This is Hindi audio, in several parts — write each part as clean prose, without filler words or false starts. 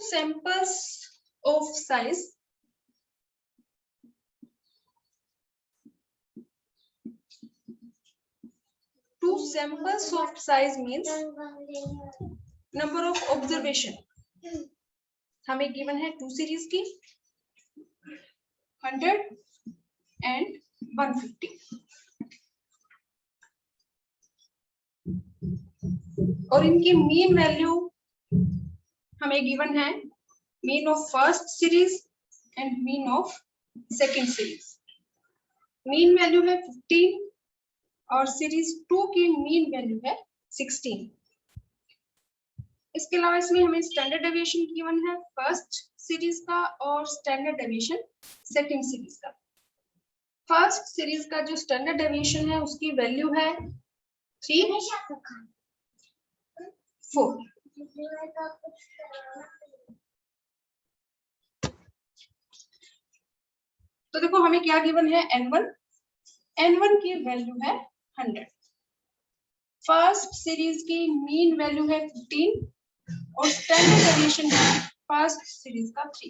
samples of size means number of observation हमें गिवन है 2 सीरीज की 100 and 150 और इनकी मीन वैल्यू हमें गिवन है mean of first series and mean of second series. Mean value है 15 और सीरीज 2 की मीन वैल्यू है 16। इसके अलावा इसमें हमें स्टैंडर्ड डेविएशन गिवन है फर्स्ट सीरीज का और स्टैंडर्ड डेविएशन सेकंड सीरीज का। फर्स्ट सीरीज का जो स्टैंडर्ड डेविएशन है उसकी वैल्यू है 3 4। तो देखो हमें क्या गिवन है n1 की वैल्यू है 100। फर्स्ट सीरीज की मीन वैल्यू है 15 और स्टैंडर्ड डेविएशन है फर्स्ट सीरीज का 3।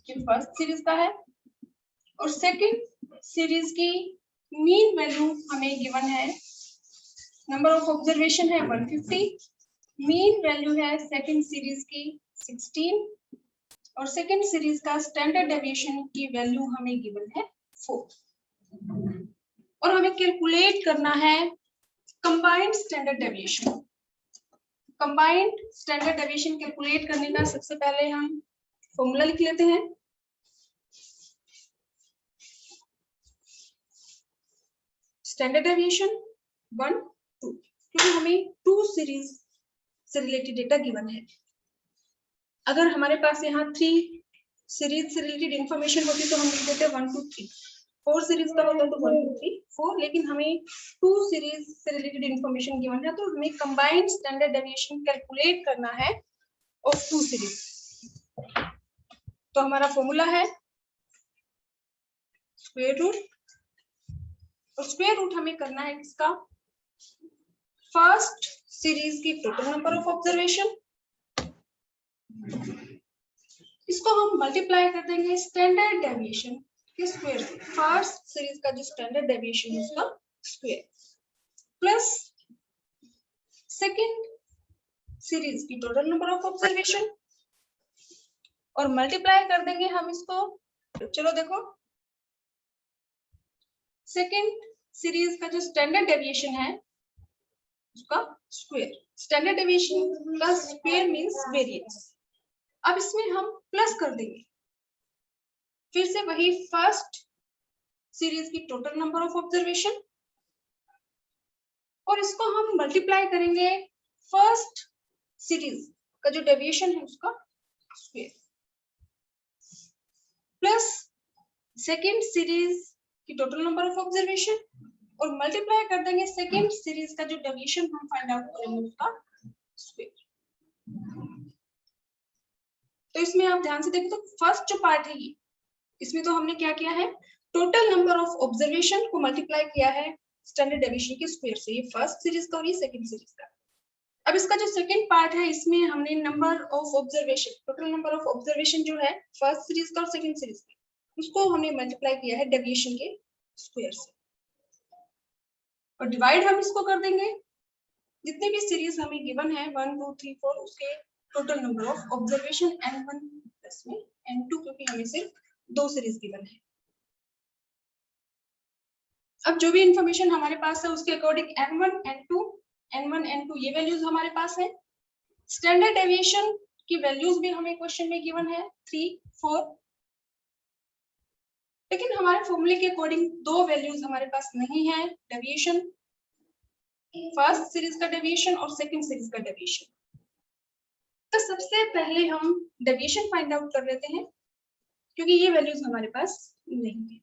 ये फर्स्ट सीरीज का है और सेकंड सीरीज की मीन वैल्यू हमें गिवन है नंबर ऑफ ऑब्जर्वेशन है 150, मीन वैल्यू है सेकंड सीरीज की 16 और सेकंड सीरीज का स्टैंडर्ड डेविएशन की वैल्यू हमें गिवन है 4 और हमें कैलकुलेट करना है combined standard deviation. Combined standard deviation calculate करने का सबसे पहले हम फॉर्मूला लिख लेते हैं। स्टैंडर्ड डेविएशन 1 2 क्योंकि हमें 2 सीरीज से रिलेटेड डेटा गिवन है। अगर हमारे पास यहाँ 3 सीरीज से रिलेटेड इंफॉर्मेशन होती तो हम लिख देते 1 2 3। 4 सीरीज का होता तो 1 2 3 4, लेकिन हमें 2 सीरीज से रिलेटेड इंफॉर्मेशन गिवन है तो हमें कंबाइंड स्टैंडर्ड डेविएशन कैलकुलेट करना है ऑफ 2 सीरीज। तो हमारा फॉर्मूला है स्क्वायर रूट और स्क्वायर रूट हमें करना है इसका फर्स्ट सीरीज की टोटल नंबर ऑफ ऑब्जर्वेशन, इसको हम मल्टीप्लाई कर देंगे स्टैंडर्ड डेविएशन के स्क्वायर से। फर्स्ट सीरीज का जो स्टैंडर्ड डेविएशन है उसका स्क्वायर प्लस सेकंड सीरीज की टोटल नंबर ऑफ ऑब्जर्वेशन और मल्टीप्लाई कर देंगे हम इसको। चलो देखो सेकंड सीरीज का जो स्टैंडर्ड डेविएशन है उसका स्क्वायर, स्टैंडर्ड डेविएशन का स्क्वायर मींस वेरिएंस। अब इसमें हम प्लस कर देंगे फिर से वही फर्स्ट सीरीज की टोटल नंबर ऑफ ऑब्जर्वेशन और इसको हम मल्टीप्लाई करेंगे फर्स्ट सीरीज का जो डेविएशन है उसका स्क्वायर प्लस सेकंड सीरीज की टोटल नंबर ऑफ ऑब्जर्वेशन और मल्टीप्लाई कर देंगे सेकंड सीरीज का जो डेविएशन हम फाइंड आउट करेंगे उसका स्क्वायर। तो इसमें आप ध्यान से देखो तो फर्स्ट जो पार्ट है ये, इसमें तो हमने क्या किया है टोटल नंबर ऑफ ऑब्जर्वेशन को मल्टीप्लाई किया है स्टैंडर्ड डेविएशन के स्क्वायर से। ये फर्स्ट सीरीज का और ये सेकंड सीरीज का। अब इसका जो सेकंड पार्ट है इसमें हमने number of observation total number of observation जो है फर्स्ट सीरीज का और सेकंड सीरीज का उसको हमने मल्टीप्लाई किया है डेविएशन के स्क्वायर से और डिवाइड हम इसको कर देंगे जितने भी सीरीज हमें गिवन है 1 2 3 4 उसके total number of observation n1 plus में n2 क्योंकि हमें सिर्फ 2 सीरीज गिवन है। अब जो भी इंफॉर्मेशन हमारे पास है उसके अकॉर्डिंग n1 n2 ये वैल्यूज हमारे पास है। स्टैंडर्ड डेविएशन की वैल्यूज भी हमें क्वेश्चन में गिवन है 3 4, लेकिन हमारे फॉर्मूले के अकॉर्डिंग 2 वैल्यूज हमारे पास नहीं है डेविएशन, फर्स्ट सीरीज का डेविएशन और सेकंड सीरीज का डेविएशन। तो सबसे पहले हम डेविएशन फाइंड आउट कर लेते हैं क्योंकि ये वैल्यूज हमारे पास नहीं है।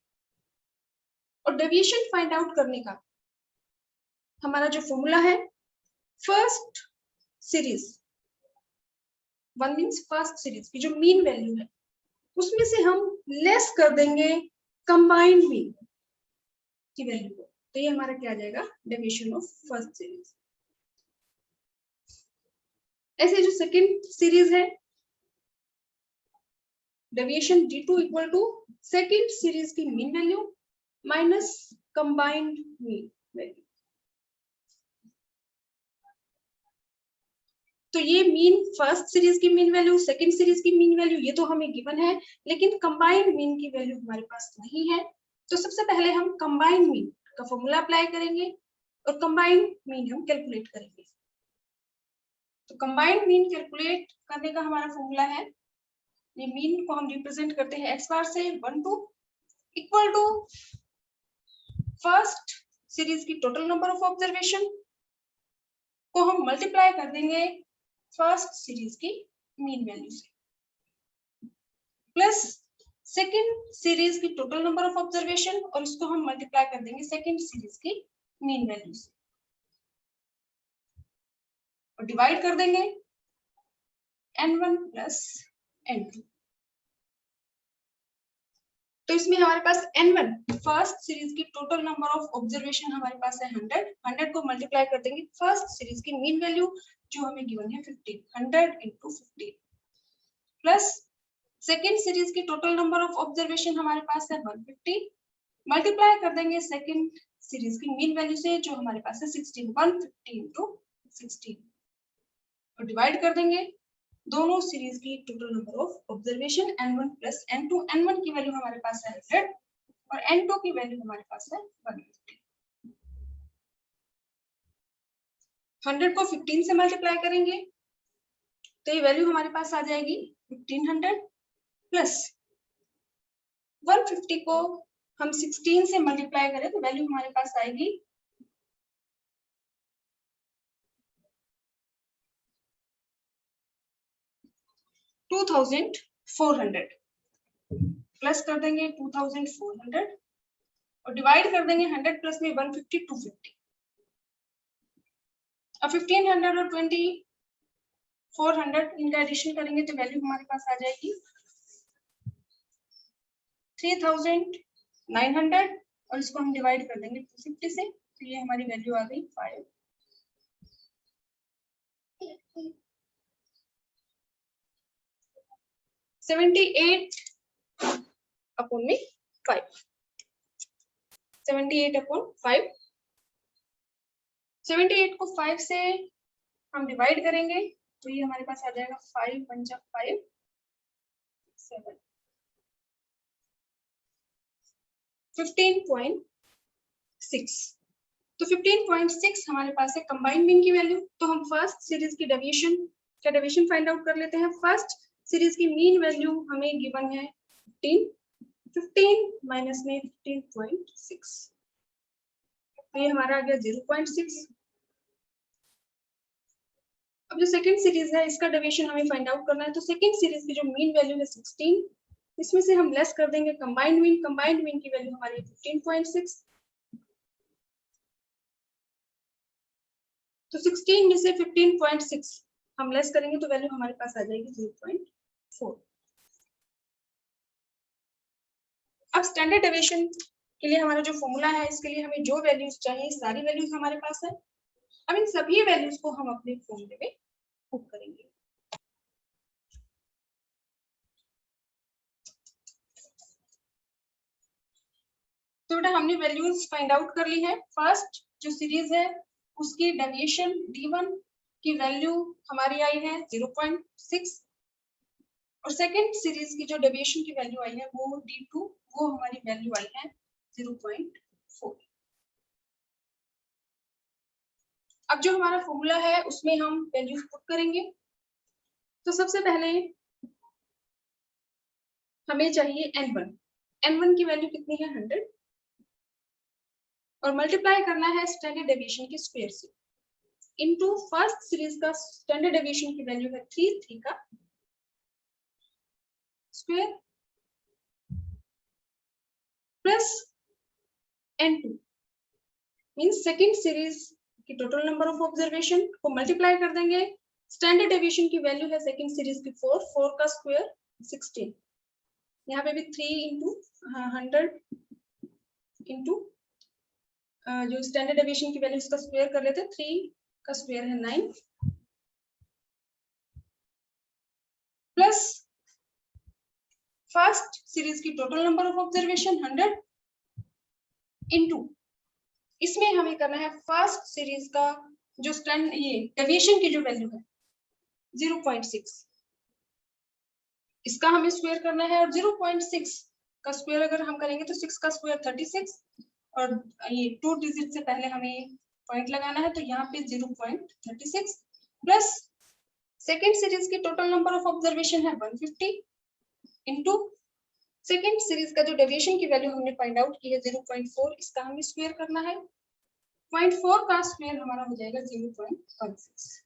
और डेविएशन फाइंड आउट करने का हमारा जो फॉर्मूला है first series 1 means first series की जो मीन वैल्यू है उसमें से हम लेस कर देंगे कंबाइंड मीन की वैल्यू को, तो ये हमारा क्या आ जाएगा डेविएशन ऑफ फर्स्ट सीरीज। ऐसे जो सेकेंड सीरीज है, deviation D2 equal to second series की mean value minus combined mean value. तो ये मीन फर्स्ट सीरीज की मीन वैल्यू, सेकंड सीरीज की मीन वैल्यू, ये तो हमें गिवन है, लेकिन कंबाइंड मीन की वैल्यू हमारे पास नहीं है। तो सबसे पहले हम कंबाइंड मीन का फॉर्मूला अप्लाई करेंगे और कंबाइंड मीन हम कैलकुलेट करेंगे। तो कंबाइंड मीन कैलकुलेट करने का हमारा फॉर्मूला है, ये मीन को हम रिप्रेजेंट करते हैं x बार से 1 2 इक्वल टू फर्स्ट सीरीज की टोटल नंबर ऑफ ऑब्जर्वेशन को हम मल्टीप्लाई कर देंगे फर्स्ट सीरीज की मीन वैल्यू से, प्लस सेकंड सीरीज की टोटल नंबर ऑफ ऑब्जर्वेशन और इसको हम मल्टीप्लाई कर देंगे सेकंड सीरीज की मीन वैल्यू से और डिवाइड कर देंगे n1 प्लस n2। तो इसमें हमारे पास n1 फर्स्ट सीरीज की टोटल नंबर ऑफ ऑब्जर्वेशन हमारे पास है 100 को मल्टीप्लाई कर देंगे फर्स्ट सीरीज की मीन वैल्यू जो हमें गिवन है 15, 100 into 15 प्लस सेकेंड सीरीज की टोटल नंबर ऑफ ऑब्जर्वेशन हमारे पास है 150, मल्टीप्लाई कर देंगे सेकेंड सीरीज की मीन वैल्यू से जो हमारे पास है 16, 150 into 16 और डिवाइड कर देंगे दोनों सीरीज की total number of observation n1 plus n2। n1 की वैल्यू हमारे पास है 100 और n2 की वैल्यू हमारे पास है 150। 100 को 15 से मल्टीप्लाई करेंगे तो ये वैल्यू हमारे पास आ जाएगी 1500 प्लस 150 को हम 16 से मल्टीप्लाई करें तो वैल्यू हमारे पास आएगी 2400 प्लस कर देंगे 2400 और डिवाइड कर देंगे 100 प्लस में 150 250। अब 1500 और 2400 इनका एडिशन करेंगे तो वैल्यू हमारे पास आ जाएगी 3900 और इसको हम डिवाइड कर देंगे 250 से तो ये हमारी वैल्यू आ गई 5। 78 अपॉन में 5, 78 अपॉन 5, 78 को 5 से हम डिवाइड करेंगे तो ये हमारे पास आ जाएगा 5 पंजा 5 7 15.6। तो 15.6 हमारे पास है कंबाइंड मीन की वैल्यू। तो हम फर्स्ट सीरीज की डेविएशन फाइंड आउट कर लेते हैं। फर्स्ट सीरीज की मीन वैल्यू हमें गिवन है 15 माइनस में 15.6 तो ये हमारा आ गया 0.6। अब जो सेकंड सीरीज है इसका डेविएशन हमें फाइंड आउट करना है। तो सेकंड सीरीज की जो मीन वैल्यू है 16, इसमें से हम लेस कर देंगे कंबाइंड मीन की वैल्यू हमारी 15.6। तो 16 में से 15.6 हम लेस करेंगे तो वैल्यू हमारे पास आ जाएगी 0.4। अब स्टैंडर्ड डेविएशन के लिए हमारा जो फॉर्मूला है इसके लिए हमें जो वैल्यूज चाहिए सारी वैल्यूज हमारे पास है। अब इन सभी वैल्यूज को हम अपने फॉर्मूले में पुट करेंगे। तो बेटा हमने वैल्यूज फाइंड आउट कर ली है। फर्स्ट जो सीरीज है उसकी डेविएशन D1 की वैल्यू हमारी आई है 0.6 और सेकंड सीरीज की जो डेविएशन की वैल्यू आई है वो D2 वो हमारी वैल्यू आई है 0.4। अब जो हमारा फॉर्मूला है उसमें हम वैल्यूज पुट करेंगे। तो सबसे पहले हमें चाहिए n1 की वैल्यू कितनी है 100 और मल्टीप्लाई करना है स्टैंडर्ड डेविएशन के स्क्वायर से इनटू फर्स्ट सीरीज का स्टैंडर्ड डेविएशन की वैल्यू है 3 का square plus n2 means second series की टोटल नंबर ऑफ ऑब्जर्वेशन को मल्टीप्लाई कर देंगे। स्टैंडर्ड डेविएशन की वैल्यू है सेकंड सीरीज की 4 का स्क्वायर 16, यहाँ पे भी 3 into 100 into जो स्टैंडर्ड डेविएशन की वैल्यू इसका स्क्वायर कर लेते हैं 3 का स्क्वायर है 9 प्लस फर्स्ट सीरीज की total number of observation 100 into इसमें हमें करना है फर्स्ट सीरीज का जो स्टैंड ये डेविएशन की जो वैल्यू है 0.6 इसका हमें स्क्वायर करना है और 0.6 का स्क्वायर अगर हम करेंगे तो 6 का स्क्वायर 36 और ये 2 डिजिट से पहले हमें पॉइंट लगाना है तो यहाँ पे 0.36 प्लस सेकेंड सीरीज की टोटल नंबर ऑफ ऑब्जर्वेशन है 150 इनटू सेकेंड सीरीज का जो डेविएशन की वैल्यू हमने फाइंड आउट की है 0.4 इसका हमें स्क्वायर करना है 0.4 का स्क्वायर हमारा हो जाएगा 0.16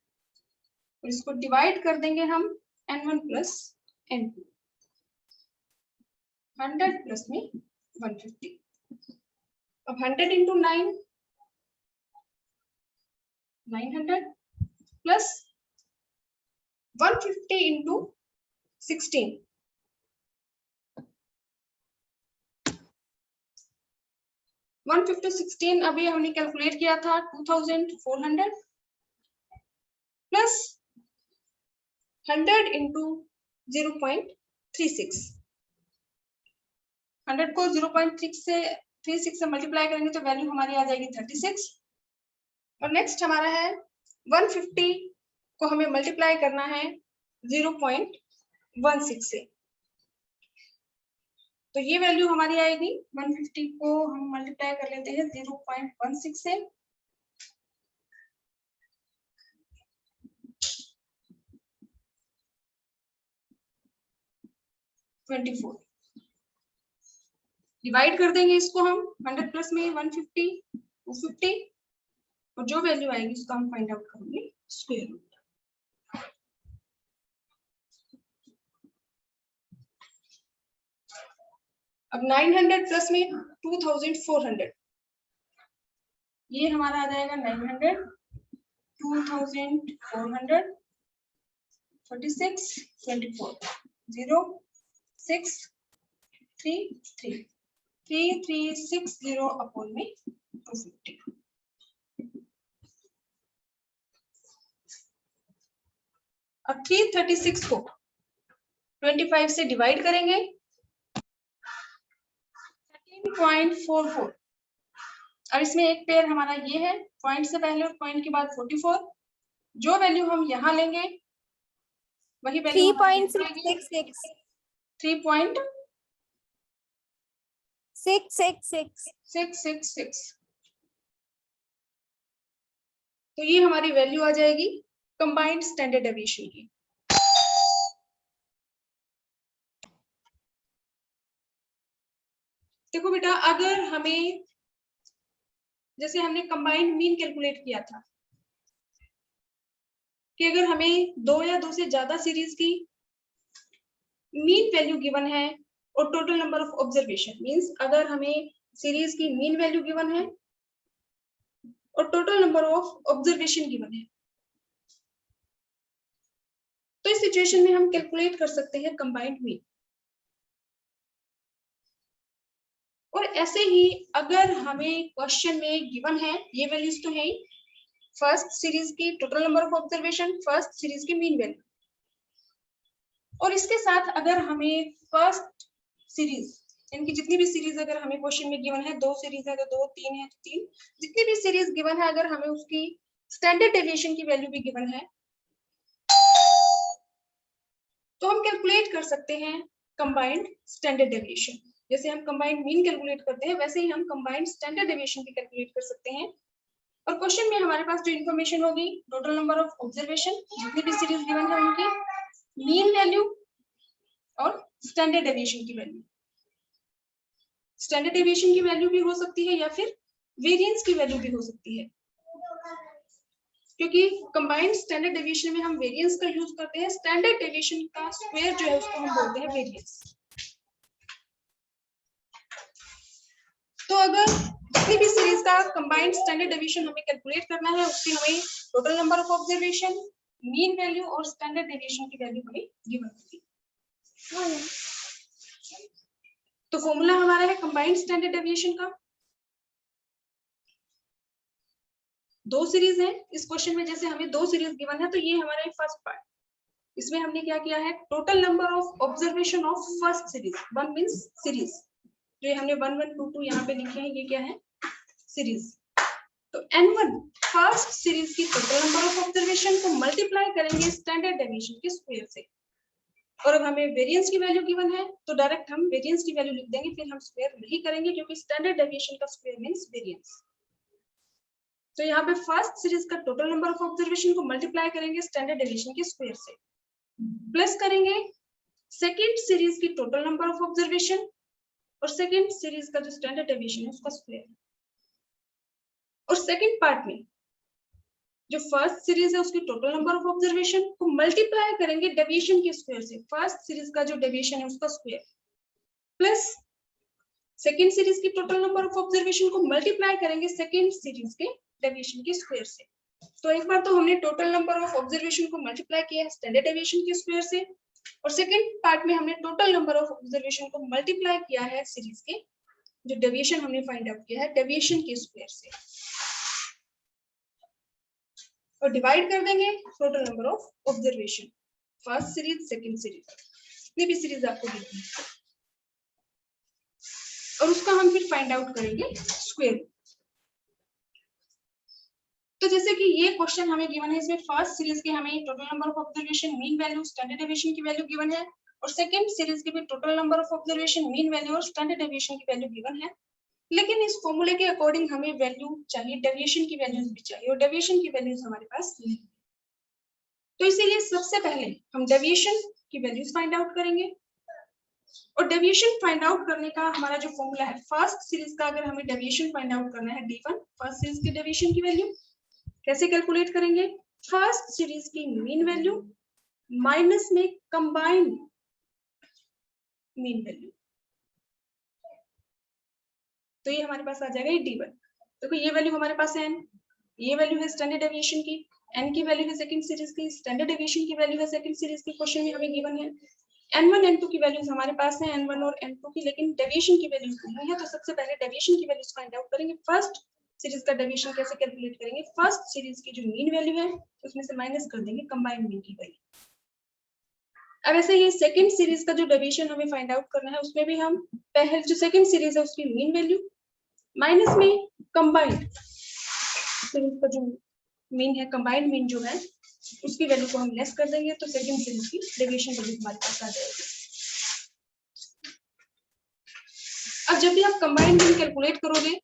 और इसको डिवाइड कर देंगे हम n1 प्लस n2 100 प्लस में 150 अब 100 इंटू 9 900 प्लस 150 इंटू 16 150 16 अभी हमने कैलकुलेट किया था 2400 प्लस 100 इंटू 0.36 100 को 0.36 से मल्टीप्लाई करेंगे तो वैल्यू हमारी आ जाएगी 36 और नेक्स्ट हमारा है 150 को हमें मल्टीप्लाई करना है 0.16 से तो ये वैल्यू हमारी आएगी 150 को हम मल्टीप्लाई कर लेते हैं 0.16 से डिवाइड कर देंगे इसको हम 100 प्लस में 150 250 और जो वैल्यू आएगी उसको हम फाइंड आउट करेंगे स्क्वायर रूट अब 900 प्लस में 2400 ये हमारा आ जाएगा 900 2400 36 24 0 6 3 3 3360 अपॉन में 250 अब 336 को 25 से डिवाइड करेंगे 13.44 अब इसमें एक पेयर हमारा ये है पॉइंट से पहले और पॉइंट के बाद 44 जो वैल्यू हम यहाँ लेंगे वही वैल्यू 3.666 3.666 तो ये हमारी वैल्यू आ जाएगी कंबाइंड स्टैंडर्ड डेविएशन की देखो बेटा अगर हमें जैसे हमने कंबाइंड मीन कैलकुलेट किया था कि अगर हमें 2 या 2 से ज्यादा सीरीज की मीन वैल्यू गिवन है और total number of observation means अगर हमें सीरीज की मीन वैल्यू गिवन है और total number of observation given है तो इस सिचुएशन में हम कैलकुलेट कर सकते हैं कंबाइंड मीन और ऐसे ही अगर हमें क्वेश्चन में गिवन है ये वैल्यूज तो है ही फर्स्ट सीरीज की total number of observation first series की मीन वैल्यू और इसके साथ अगर हमें फर्स्ट सीरीज इनकी जितनी भी सीरीज अगर हमें क्वेश्चन में गिवन है 2 सीरीज है तो 2 3 है तो 3 जितनी भी सीरीज गिवन है अगर हमें उसकी स्टैंडर्ड डेविएशन की वैल्यू भी गिवन है तो हम कैलकुलेट कर सकते हैं कंबाइंड स्टैंडर्ड डेविएशन जैसे हम कंबाइंड मीन कैलकुलेट करते हैं वैसे ही हम कंबाइंड स्टैंडर्ड डेविएशन भी कैलकुलेट कर सकते हैं और क्वेश्चन में हमारे पास जो इन्फॉर्मेशन होगी टोटल नंबर ऑफ ऑब्जर्वेशन जितनी भी सीरीज गिवन है उनकी मीन वैल्यू और स्टैंडर्ड डेविएशन की वैल्यू स्टैंडर्ड डेविएशन की वैल्यू भी हो सकती है या फिर वेरिएंस की वैल्यू भी हो सकती है क्योंकि कंबाइंड स्टैंडर्ड डेविएशन में हम वेरिएंस का यूज करते हैं स्टैंडर्ड डेविएशन का स्क्वायर जो है उसको हम बोलते हैं वेरिएंस तो अगर जितनी भी सीरीज का कंबाइंड स्टैंडर्ड डेविएशन हमें कैलकुलेट करना है उसकी हमें total number of observation mean value और स्टैंडर्ड डेविएशन की वैल्यू हमें गिवन होगी तो फॉर्मूला हमारा है कंबाइंड स्टैंडर्ड डेविएशन का 2 सीरीज है इस क्वेश्चन में जैसे हमें 2 सीरीज गिवन है तो ये हमारा फर्स्ट पार्ट इसमें हमने क्या किया है, total number of observation of first series, one means series, जो हमने 1 1 2 2 यहाँ पे लिखे हैं, ये क्या है, सीरीज। तो n1 फर्स्ट सीरीज की टोटल नंबर ऑफ ऑब्जर्वेशन को मल्टीप्लाई करेंगे स्टैंडर्ड डेविएशन के स्क्वायर से। और अब हमें वेरिएंस की वैल्यू गिवन है तो डायरेक्ट हम वेरिएंस की वैल्यू लिख देंगे, फिर हम स्क्वायर नहीं करेंगे क्योंकि स्टैंडर्ड डेविएशन का स्क्वायर मींस वेरिएंस। तो यहाँ पे फर्स्ट सीरीज का टोटल नंबर ऑफ ऑब्जर्वेशन को मल्टीप्लाई करेंगे स्टैंडर्ड डेविएशन के स्क्वायर से, प्लस करेंगे सेकंड सीरीज की टोटल नंबर ऑफ ऑब्जर्वेशन और सेकंड सीरीज का जो स्टैंडर्ड डेविएशन है उसका स्क्वायर। और सेकंड पार्ट में जो फर्स्ट सीरीज है उसकी टोटल नंबर ऑफ ऑब्जर्वेशन को मल्टीप्लाई करेंगे डेविएशन के स्क्वायर से, फर्स्ट सीरीज का जो डेविएशन है उसका स्क्वायर, प्लस सेकंड सीरीज की टोटल नंबर ऑफ ऑब्जर्वेशन को मल्टीप्लाई करेंगे सेकंड सीरीज के डेविएशन के स्क्वायर से। तो एक बार तो हमने टोटल नंबर ऑफ ऑब्जर्वेशन को मल्टीप्लाई किया है स्टैंडर्ड डेविएशन के स्क्वायर से, और सेकंड पार्ट में हमने टोटल नंबर ऑफ ऑब्जर्वेशन को मल्टीप्लाई किया है सीरीज के जो डेविएशन हमने फाइंड आउट किया है डेविएशन के स्क्वायर से, और डिवाइड कर देंगे total number of observation, first series second series, इतनी भी सीरीज आपको दी है, और उसका हम फिर फाइंड आउट करेंगे स्क्वायर। तो जैसे कि ये क्वेश्चन हमें गिवन है, इसमें फर्स्ट सीरीज के हमें total number of observation, mean value, standard deviation की वैल्यू गिवन है, और सेकंड सीरीज के भी total number of observation, mean value और स्टैंडर्ड डेविएशन की वैल्यू गिवन है। लेकिन इस फॉर्मूले के अकॉर्डिंग हमें वैल्यू चाहिए, डेविएशन की वैल्यूज भी चाहिए, और डेविएशन की वैल्यूज हमारे पास नहीं है। तो इसीलिए सबसे पहले हम डेविएशन की वैल्यूज फाइंड आउट करेंगे, और डेविएशन फाइंड आउट करने का हमारा जो फॉर्मूला है, फर्स्ट सीरीज का अगर हमें डेविएशन फाइंड आउट करना है d1 फर्स्ट सीरीज की डेविएशन की वैल्यू कैसे कैलकुलेट करेंगे, फर्स्ट सीरीज की मीन वैल्यू माइनस में कंबाइंड मीन वैल्यू, तो ये हमारे पास आ जाएगा ये d1। देखो ये वैल्यू हमारे पास है n, ये वैल्यू है स्टैंडर्ड डेविएशन की, n की वैल्यू है सेकंड सीरीज की, स्टैंडर्ड डेविएशन की वैल्यू है सेकंड सीरीज की, क्वेश्चन में हमें गिवन है n1 n2 की वैल्यूज हमारे पास है n1 और n2 की, लेकिन डेविएशन की वैल्यूज नहीं है। तो सबसे पहले डेविएशन की वैल्यूज फाइंड आउट करेंगे। फर्स्ट सीरीज का डेविएशन कैसे कैलकुलेट करेंगे, फर्स्ट सीरीज की जो मीन वैल्यू है उसमें से माइनस कर देंगे कंबाइंड मीन की वैल्यू। अब ऐसे ये सेकंड सीरीज का जो डेविएशन हमें फाइंड आउट करना है, उसमें भी हम पहले जो सेकंड सीरीज है उसकी मीन वैल्यू माइनस में कंबाइंड सीरीज का जो मीन है, कंबाइंड मीन जो है उसकी वैल्यू को हम लेस कर देंगे, तो सेकंड सीरीज की डेविएशन वैल्यू हमारे पास आ जाएगी। अब जब भी आप कंबाइंड मीन कैलकुलेट करोगे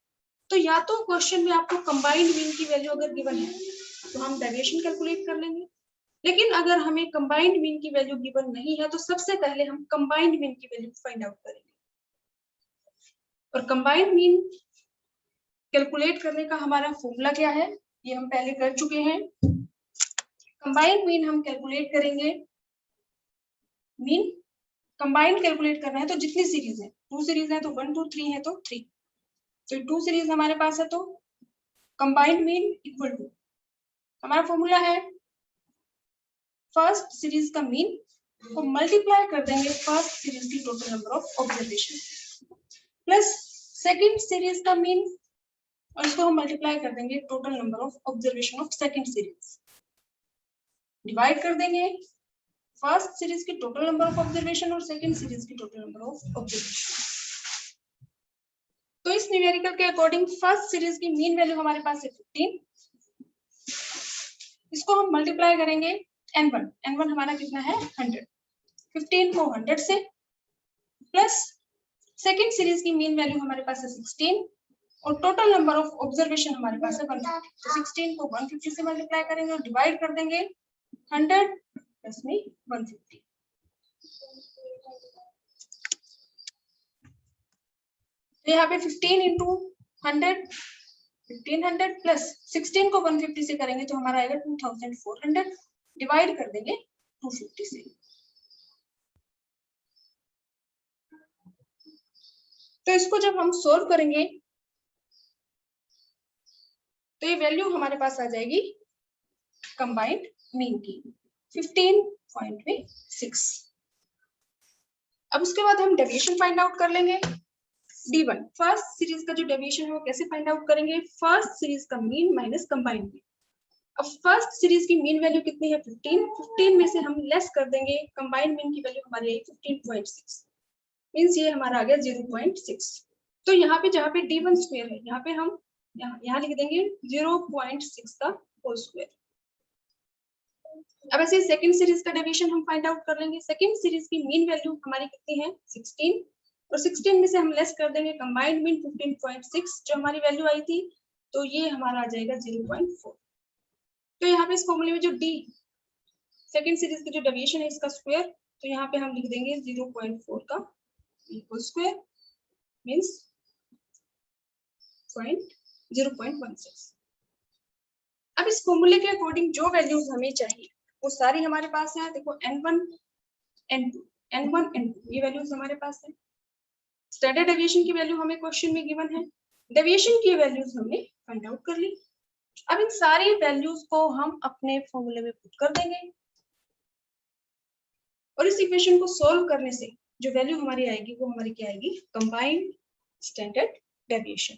तो या तो क्वेश्चन में आपको कंबाइंड मीन की वैल्यू अगर गिवन है तो हम डेविएशन कैलकुलेट कर लेंगे, लेकिन अगर हमें कंबाइंड मीन की वैल्यू गिवन नहीं है तो सबसे पहले हम कंबाइंड मीन की वैल्यू फाइंड आउट करेंगे। और कंबाइंड मीन कैलकुलेट करने का हमारा फॉर्मूला क्या है, ये हम पहले कर चुके हैं। कंबाइंड मीन हम कैलकुलेट करेंगे, मीन कंबाइंड कैलकुलेट करना है तो जितनी सीरीज है, 2 सीरीज है तो 1 2 3 है तो 3, तो 2 सीरीज हमारे पास है तो कंबाइंड मीन इक्वल टू हमारा फॉर्मूला है फर्स्ट सीरीज का मीन को मल्टीप्लाई कर देंगे फर्स्ट सीरीज की total number of observation plus second series का मीन, और इसको हम मल्टीप्लाई कर देंगे total number of observation of second series, divide कर देंगे फर्स्ट सीरीज की टोटल नंबर ऑफ ऑब्जर्वेशन और सेकंड सीरीज की टोटल नंबर ऑफ ऑब्जर्वेशन। तो इस न्यूमेरिकल के अकॉर्डिंग फर्स्ट सीरीज की मीन वैल्यू हमारे पास है 15, इसको हम मल्टीप्लाई करेंगे n1, n1 हमारा कितना है 100, 15 को 100 से प्लस सेकंड सीरीज की मीन वैल्यू हमारे पास है 16 और टोटल नंबर ऑफ ऑब्जर्वेशन हमारे पास है 150, तो 16 को 150 से मल्टीप्लाई करेंगे और डिवाइड कर देंगे 100 प्लस में 150। तो यहाँ पे 15 इंटू 100 1500 प्लस 16 को 150 से करेंगे तो हमारा आएगा 2400, डिवाइड कर देंगे 250 से। तो इसको जब हम सोल्व करेंगे तो ये वैल्यू हमारे पास आ जाएगी कंबाइंड मीन की 15.6। अब उसके बाद हम डेविएशन फाइंड आउट कर लेंगे। D1 फर्स्ट सीरीज का जो डेविएशन है वो कैसे फाइंड आउट करेंगे, फर्स्ट सीरीज का मीन माइनस कंबाइंड मीन, अब फर्स्ट सीरीज की मीन वैल्यू कितनी है 15, 15 में से हम लेस कर देंगे कंबाइंड मीन की वैल्यू हमारी आई 15.6, मींस ये हमारा आ गया 0.6। तो यहाँ पे जहाँ पे d1 स्क्वायर है यहाँ पे हम यहाँ लिख देंगे 0.6 का होल स्क्वायर। अब ऐसे सेकंड सीरीज का डेविएशन हम फाइंड आउट कर लेंगे। सेकंड सीरीज की मीन वैल्यू हमारी कितनी है 16, और 16 में से हम लेस कर देंगे कंबाइंड मीन 15.6 जो हमारी वैल्यू आई थी, तो ये हमारा आ जाएगा 0.4। तो यहाँ पे इस फॉर्मूले में जो डी सेकंड सीरीज की जो डेविएशन है इसका स्क्वायर, तो यहाँ पे हम लिख देंगे 0.4 का होल स्क्वायर मींस 0.16। अब इस फॉर्मूले के अकॉर्डिंग जो वैल्यूज हमें चाहिए वो सारी हमारे पास है। देखो n1 n2 n1 n2 ये वैल्यूज हमारे पास है। स्टैंडर्ड डेविएशन की वैल्यू हमें क्वेश्चन में गिवन है, डेविएशन की वैल्यूज हमने फाइंड आउट कर ली। अब इन सारी वैल्यूज को हम अपने फॉर्मूले में पुट कर देंगे और इस इक्वेशन को सॉल्व करने से जो वैल्यू हमारी आएगी वो हमारी क्या आएगी कंबाइंड स्टैंडर्ड डेविएशन।